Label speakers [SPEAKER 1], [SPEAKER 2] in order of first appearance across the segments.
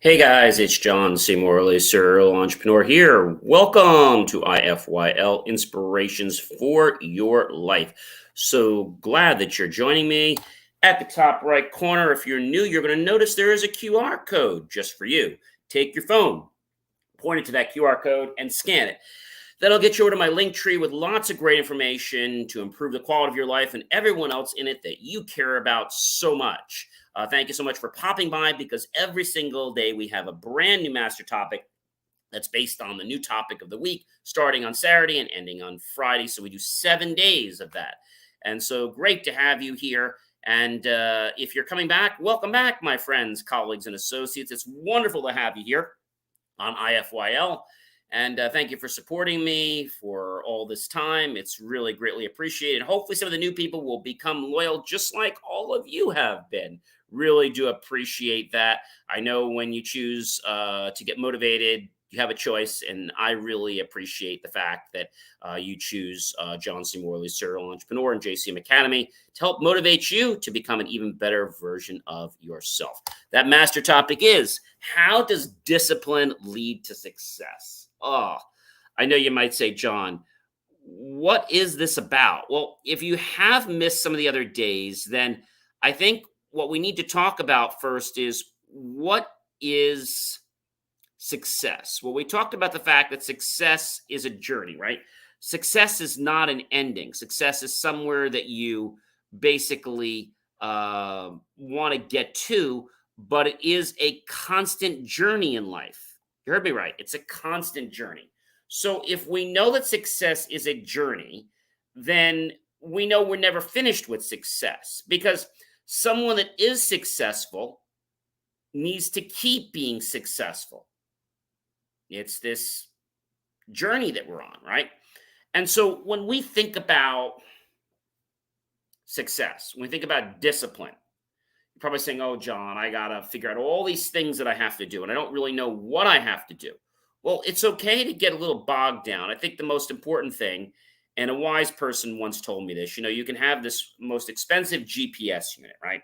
[SPEAKER 1] Hey guys, it's John C. Morley, serial entrepreneur here. Welcome to IFYL Inspirations for Your Life. So glad that you're joining me. At the top right corner, if you're new, you're going to notice there is a QR code just for you. Take your phone, point it to that QR code, and scan it. That'll get you over to my link tree with lots of great information to improve the quality of your life and everyone else in it that you care about so much. Thank you so much for popping by because every single day we have a brand new master topic that's based on the new topic of the week, starting on Saturday and ending on Friday. So we do 7 days of that. And so great to have you here. And if you're coming back, welcome back, my friends, colleagues, and associates. It's wonderful to have you here on IFYL. And thank you for supporting me for all this time. It's really greatly appreciated. Hopefully, some of the new people will become loyal, just like all of you have been. Really do appreciate that. I know when you choose to get motivated, you have a choice, and I really appreciate the fact that you choose John C. Morley, Serial Entrepreneur, and JCM Academy to help motivate you to become an even better version of yourself. That master topic is: how does discipline lead to success? Oh, I know you might say, John, what is this about? Well, if you have missed some of the other days, then I think what we need to talk about first is what is success? Well, we talked about the fact that success is a journey, right? Success is not an ending. Success is somewhere that you basically want to get to, but it is a constant journey in life. You heard me right. It's a constant journey. So if we know that success is a journey, then we know we're never finished with success because someone that is successful needs to keep being successful. It's this journey that we're on, right? And so when we think about success, when we think about discipline, you're probably saying, oh, John, I got to figure out all these things that I have to do, and I don't really know what I have to do. Well, it's okay to get a little bogged down. I think the most important thing, and a wise person once told me this, you can have this most expensive GPS unit, right?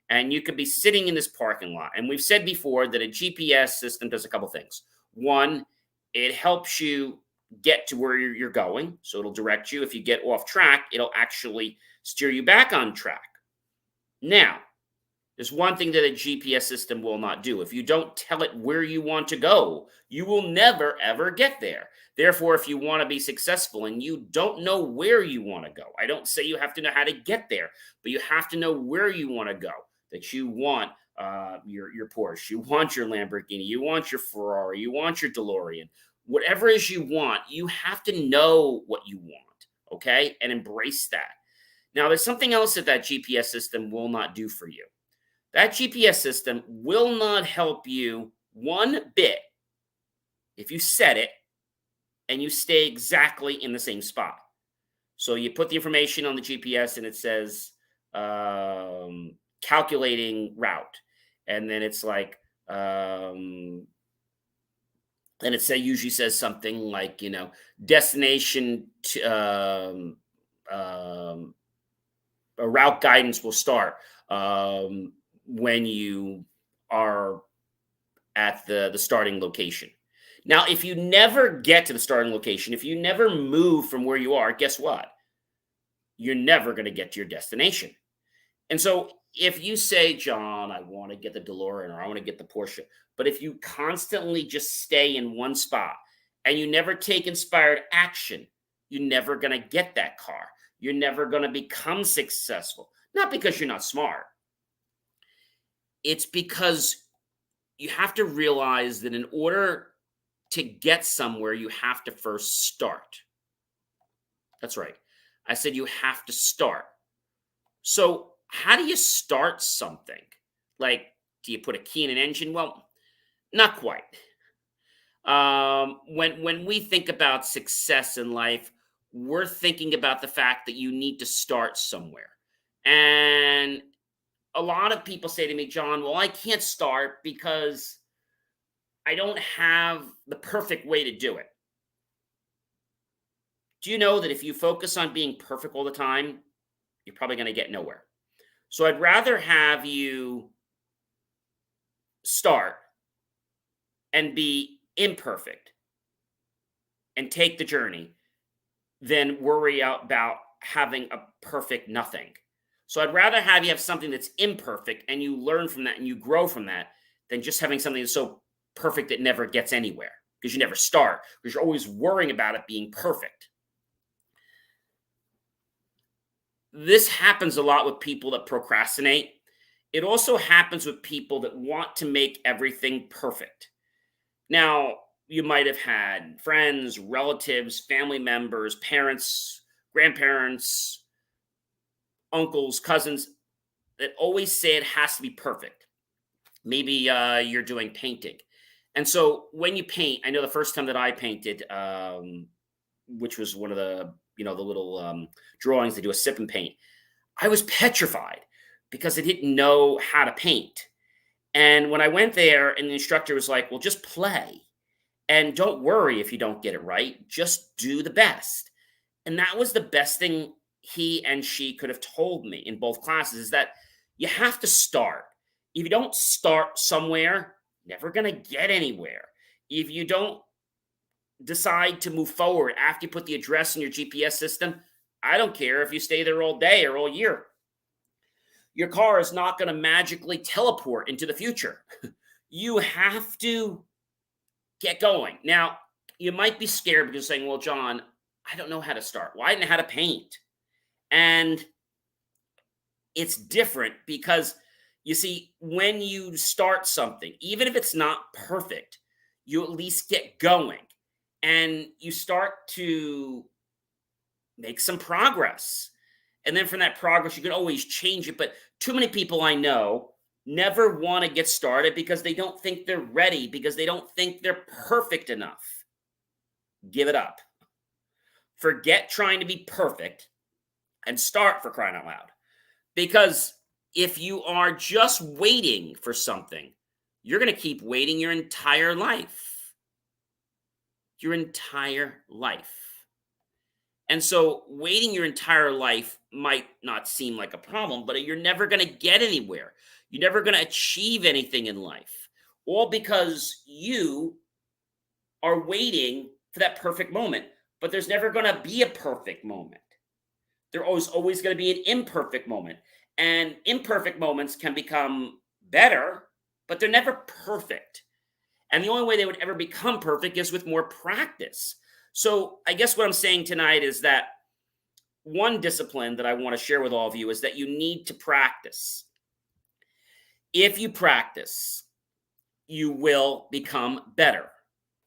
[SPEAKER 1] And you could be sitting in this parking lot. And we've said before that a GPS system does a couple things. One, it helps you get to where you're going. So it'll direct you. If you get off track, it'll actually steer you back on track. Now, there's one thing that a GPS system will not do. If you don't tell it where you want to go, you will never, ever get there. Therefore, if you want to be successful and you don't know where you want to go, I don't say you have to know how to get there, but you have to know where you want to go. That you want your Porsche, you want your Lamborghini, you want your Ferrari, you want your DeLorean. Whatever it is you want, you have to know what you want, okay? And embrace that. Now, there's something else that GPS system will not do for you. That GPS system will not help you one bit if you set it and you stay exactly in the same spot. So you put the information on the GPS and it says calculating route. And then it's like, and usually says something like, destination to, a route guidance will start when you are at the starting location. Now, if you never get to the starting location, if you never move from where you are, guess what? You're never going to get to your destination. And so if you say, John, I want to get the DeLorean or I want to get the Porsche, but if you constantly just stay in one spot and you never take inspired action, you're never going to get that car. You're never going to become successful. Not because you're not smart. It's because you have to realize that in order to get somewhere, you have to first start. That's right. I said you have to start. So how do you start something? Like, do you put a key in an engine? Well, not quite. When we think about success in life, we're thinking about the fact that you need to start somewhere. And a lot of people say to me, John, well, I can't start because I don't have the perfect way to do it. Do you know that if you focus on being perfect all the time, you're probably going to get nowhere? So I'd rather have you start and be imperfect and take the journey than worry about having a perfect nothing. So I'd rather have you have something that's imperfect and you learn from that and you grow from that than just having something that's so perfect it never gets anywhere because you never start because you're always worrying about it being perfect. This happens a lot with people that procrastinate. It also happens with people that want to make everything perfect. Now, you might have had friends, relatives, family members, parents, grandparents, uncles, cousins that always say it has to be perfect. Maybe you're doing painting. And so when you paint, I know the first time that I painted, which was one of the little drawings they do a sip and paint, I was petrified because I didn't know how to paint. And when I went there and the instructor was like, well, just play and don't worry if you don't get it right, just do the best. And that was the best thing he and she could have told me in both classes is that you have to start. If you don't start somewhere, never going to get anywhere. If you don't decide to move forward after you put the address in your GPS system, I don't care if you stay there all day or all year. Your car is not going to magically teleport into the future. You have to get going. Now, you might be scared because saying, well, John, I don't know how to start. Well, I didn't know how to paint. And it's different because you see, when you start something, even if it's not perfect, you at least get going and you start to make some progress. And then from that progress, you can always change it. But too many people I know never want to get started because they don't think they're ready, because they don't think they're perfect enough. Give it up. Forget trying to be perfect and start, for crying out loud. Because if you are just waiting for something, you're going to keep waiting your entire life. Your entire life. And so waiting your entire life might not seem like a problem, but you're never going to get anywhere. You're never going to achieve anything in life. All because you are waiting for that perfect moment. But there's never going to be a perfect moment. There's always going to be an imperfect moment. And imperfect moments can become better, but they're never perfect. And the only way they would ever become perfect is with more practice. So I guess what I'm saying tonight is that one discipline that I want to share with all of you is that you need to practice. If you practice, you will become better.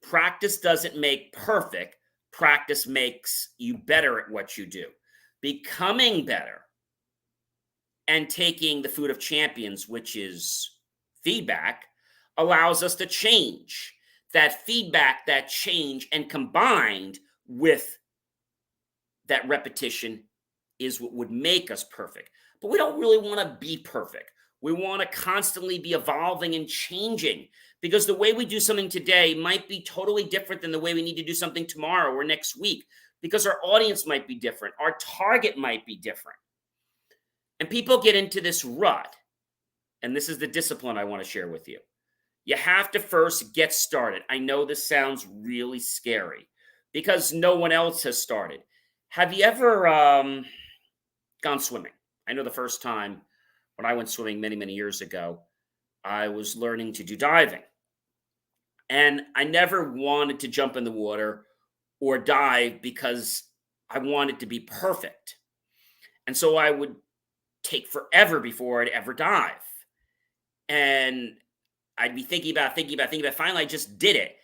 [SPEAKER 1] Practice doesn't make perfect. Practice makes you better at what you do. Becoming better and taking the food of champions, which is feedback, allows us to change. That feedback, that change, and combined with that repetition is what would make us perfect. But we don't really want to be perfect. We want to constantly be evolving and changing because the way we do something today might be totally different than the way we need to do something tomorrow or next week because our audience might be different. Our target might be different. And people get into this rut. And this is the discipline I want to share with you. You have to first get started. I know this sounds really scary because no one else has started. Have you ever gone swimming? I know the first time when I went swimming many, many years ago, I was learning to do diving. And I never wanted to jump in the water or dive because I wanted to be perfect. And so I would take forever before I'd ever dive. And I'd be thinking about. Finally, I just did it.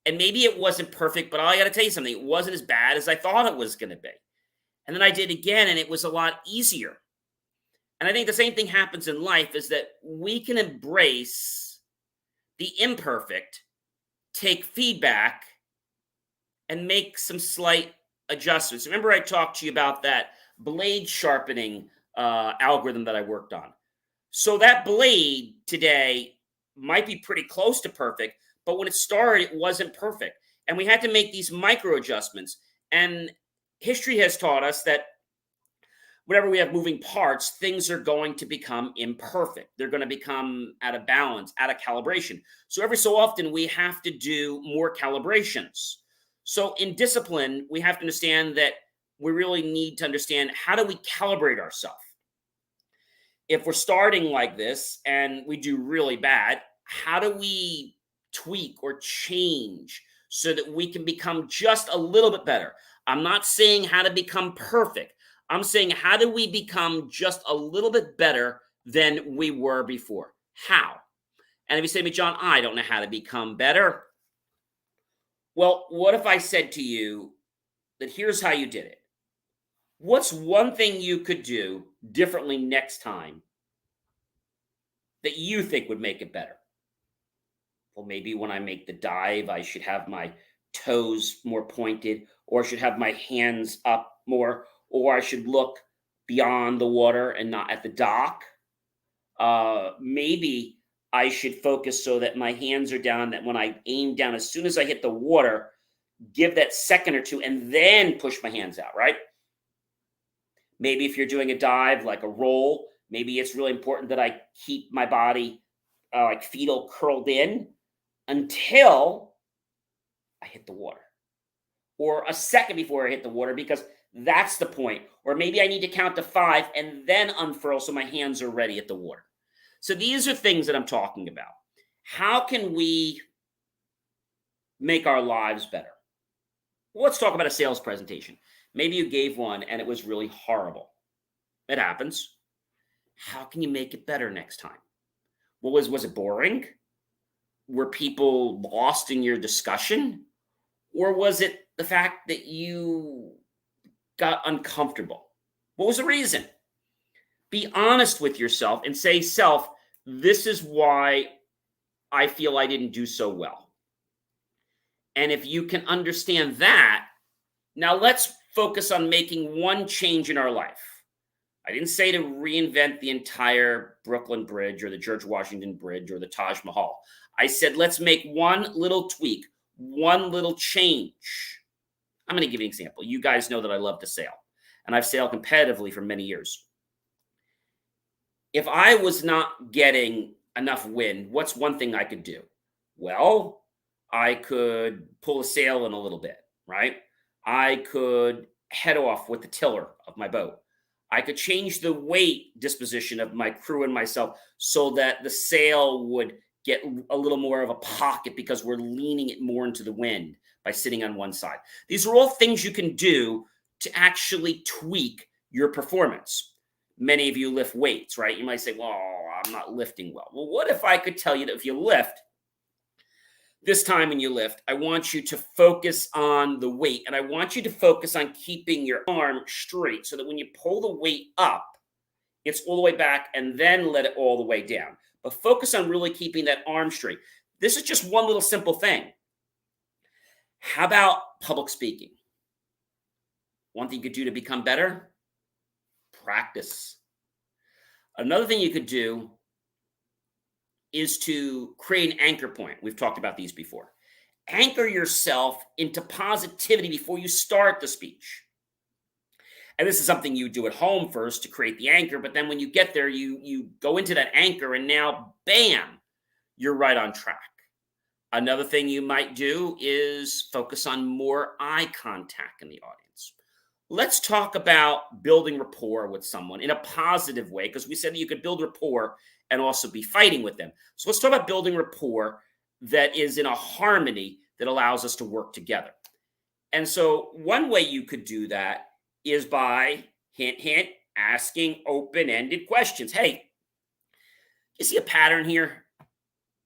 [SPEAKER 1] And maybe it wasn't perfect, but I got to tell you something. It wasn't as bad as I thought it was going to be. And then I did again, and it was a lot easier. And I think the same thing happens in life is that we can embrace the imperfect, take feedback, and make some slight adjustments. Remember I talked to you about that blade sharpening algorithm that I worked on. So that blade today might be pretty close to perfect, but when it started, it wasn't perfect. And we had to make these micro adjustments. And history has taught us that whenever we have moving parts, things are going to become imperfect. They're going to become out of balance, out of calibration. So every so often, we have to do more calibrations. So in discipline, we have to understand that we really need to understand, how do we calibrate ourselves? If we're starting like this and we do really bad, how do we tweak or change so that we can become just a little bit better? I'm not saying how to become perfect. I'm saying, how do we become just a little bit better than we were before? How? And if you say to me, John, I don't know how to become better. Well, what if I said to you that here's how you did it? What's one thing you could do differently next time that you think would make it better? Well, maybe when I make the dive, I should have my toes more pointed, or I should have my hands up more, or I should look beyond the water and not at the dock. Maybe I should focus so that my hands are down, that when I aim down, as soon as I hit the water, give that second or two and then push my hands out, right? Maybe if you're doing a dive like a roll, maybe it's really important that I keep my body like fetal curled in until I hit the water, or a second before I hit the water, because that's the point. Or maybe I need to count to 5 and then unfurl so my hands are ready at the water. So these are things that I'm talking about. How can we make our lives better? Well, let's talk about a sales presentation. Maybe you gave one and it was really horrible. It happens. How can you make it better next time? Well, was it boring? Were people lost in your discussion? Or was it the fact that you got uncomfortable? What was the reason? Be honest with yourself and say, self, this is why I feel I didn't do so well. And if you can understand that, now let's focus on making one change in our life. I didn't say to reinvent the entire Brooklyn Bridge or the George Washington Bridge or the Taj Mahal. I said, let's make one little tweak, one little change. I'm going to give you an example. You guys know that I love to sail, and I've sailed competitively for many years. If I was not getting enough wind, what's one thing I could do? Well, I could pull a sail in a little bit, right? I could head off with the tiller of my boat. I could change the weight disposition of my crew and myself so that the sail would get a little more of a pocket because we're leaning it more into the wind by sitting on one side. These are all things you can do to actually tweak your performance. Many of you lift weights, right? You might say, well, I'm not lifting well. Well, what if I could tell you that if you lift, this time when you lift, I want you to focus on the weight, and I want you to focus on keeping your arm straight so that when you pull the weight up, it's all the way back, and then let it all the way down. But focus on really keeping that arm straight. This is just one little simple thing. How about public speaking? One thing you could do to become better? Practice. Another thing you could do is to create an anchor point. We've talked about these before. Anchor yourself into positivity before you start the speech. And this is something you do at home first to create the anchor, but then when you get there, you go into that anchor and now, bam, you're right on track. Another thing you might do is focus on more eye contact in the audience. Let's talk about building rapport with someone in a positive way, because we said that you could build rapport and also be fighting with them. So let's talk about building rapport that is in a harmony that allows us to work together. And so one way you could do that is by, hint, hint, asking open-ended questions. Hey, you see a pattern here?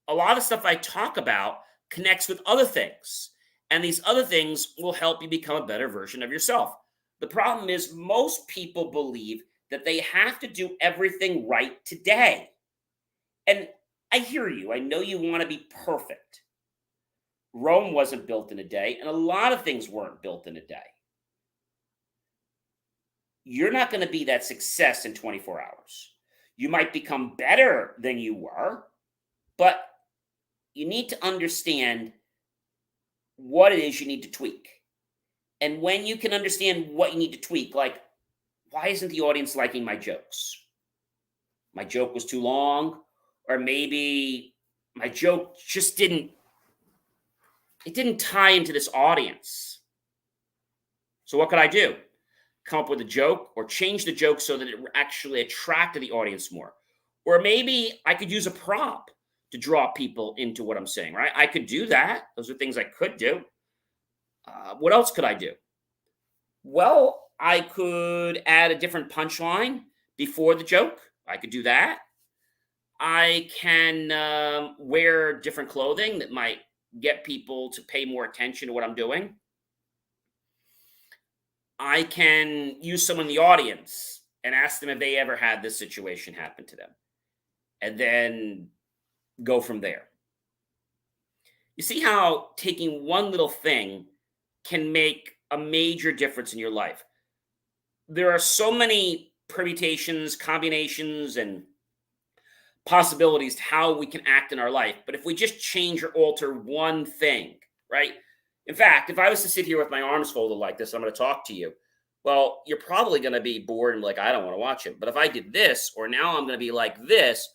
[SPEAKER 1] A lot of stuff I talk about connects with other things, and these other things will help you become a better version of yourself. The problem is most people believe that they have to do everything right today. And I hear you. I know you want to be perfect. Rome wasn't built in a day, and a lot of things weren't built in a day. You're not going to be that success in 24 hours. You might become better than you were, but you need to understand what it is you need to tweak. And when you can understand what you need to tweak, like, why isn't the audience liking my jokes? My joke was too long, or maybe my joke just didn't tie into this audience. So what could I do? Come up with a joke or change the joke so that it actually attracted the audience more. Or maybe I could use a prop to draw people into what I'm saying, right? I could do that. Those are things I could do. What else could I do? Well, I could add a different punchline before the joke. I could do that. I can wear different clothing that might get people to pay more attention to what I'm doing. I can use someone in the audience and ask them if they ever had this situation happen to them, and then go from there. You see how taking one little thing can make a major difference in your life. There are so many permutations, combinations, and possibilities to how we can act in our life. But if we just change or alter one thing, right? In fact, if I was to sit here with my arms folded like this, I'm going to talk to you. Well, you're probably going to be bored and like, I don't want to watch it. But if I did this, or now I'm going to be like this,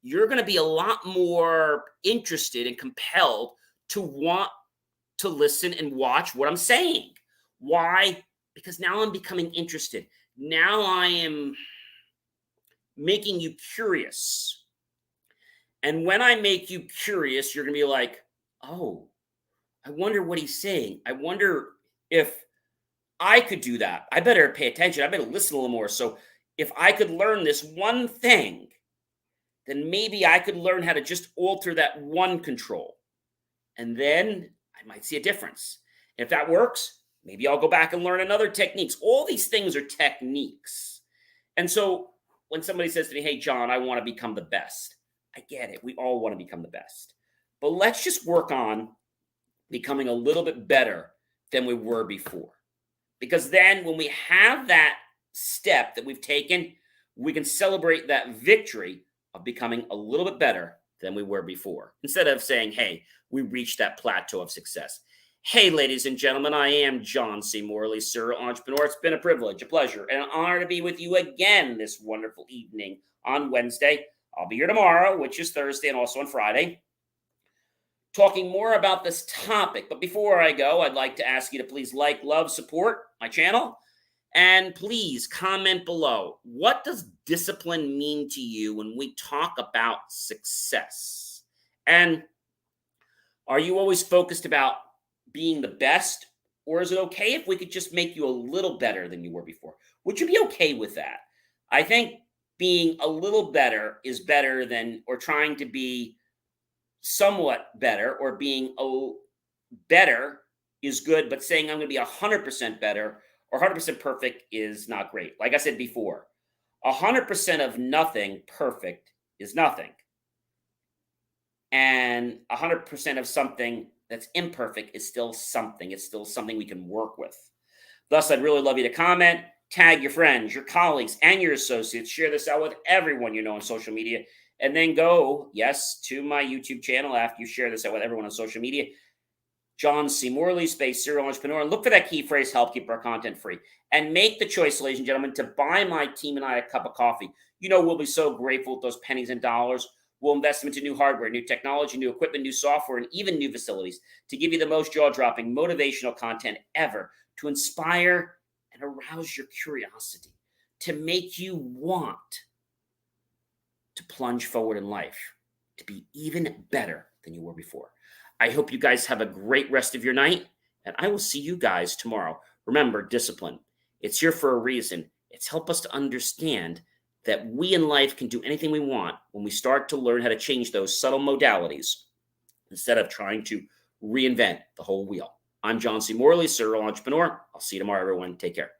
[SPEAKER 1] you're going to be a lot more interested and compelled to want to listen and watch what I'm saying. Why? Because now I'm becoming interested. Now I am making you curious. And when I make you curious, you're going to be like, oh, I wonder what he's saying. I wonder if I could do that. I better pay attention. I better listen a little more. So if I could learn this one thing, then maybe I could learn how to just alter that one control. And then I might see a difference. If that works, maybe I'll go back and learn another techniques. All these things are techniques. And so when somebody says to me, hey, John, I want to become the best. I get it. We all want to become the best. But let's just work on becoming a little bit better than we were before. Because then when we have that step that we've taken, we can celebrate that victory of becoming a little bit better than we were before. Instead of saying, hey, we reached that plateau of success. Hey, ladies and gentlemen, I am John C. Morley, serial entrepreneur. It's been a privilege, a pleasure, and an honor to be with you again this wonderful evening on Wednesday. I'll be here tomorrow, which is Thursday, and also on Friday, talking more about this topic. But before I go, I'd like to ask you to please like, love, support my channel. And please comment below. What does discipline mean to you when we talk about success? And are you always focused about being the best? Or is it okay if we could just make you a little better than you were before? Would you be okay with that? I think being a little better is better than, or trying to be somewhat better, or being better is good, but saying I'm going to be 100% better or 100% perfect is not great. Like I said before, 100% of nothing perfect is nothing. And 100% of something that's imperfect is still something. It's still something we can work with. Thus, I'd really love you to comment, tag your friends, your colleagues, and your associates. Share this out with everyone you know on social media. And then go, yes, to my YouTube channel after you share this out with everyone on social media. John C. Morley, space serial entrepreneur. And look for that key phrase, help keep our content free. And make the choice, ladies and gentlemen, to buy my team and I a cup of coffee. You know, we'll be so grateful with those pennies and dollars. We'll invest them into new hardware, new technology, new equipment, new software, and even new facilities to give you the most jaw-dropping, motivational content ever to inspire and arouse your curiosity, to make you want to plunge forward in life, to be even better than you were before. I hope you guys have a great rest of your night, and I will see you guys tomorrow. Remember, discipline. It's here for a reason. It's helped us to understand that we in life can do anything we want when we start to learn how to change those subtle modalities instead of trying to reinvent the whole wheel. I'm John C. Morley, serial entrepreneur. I'll see you tomorrow, everyone. Take care.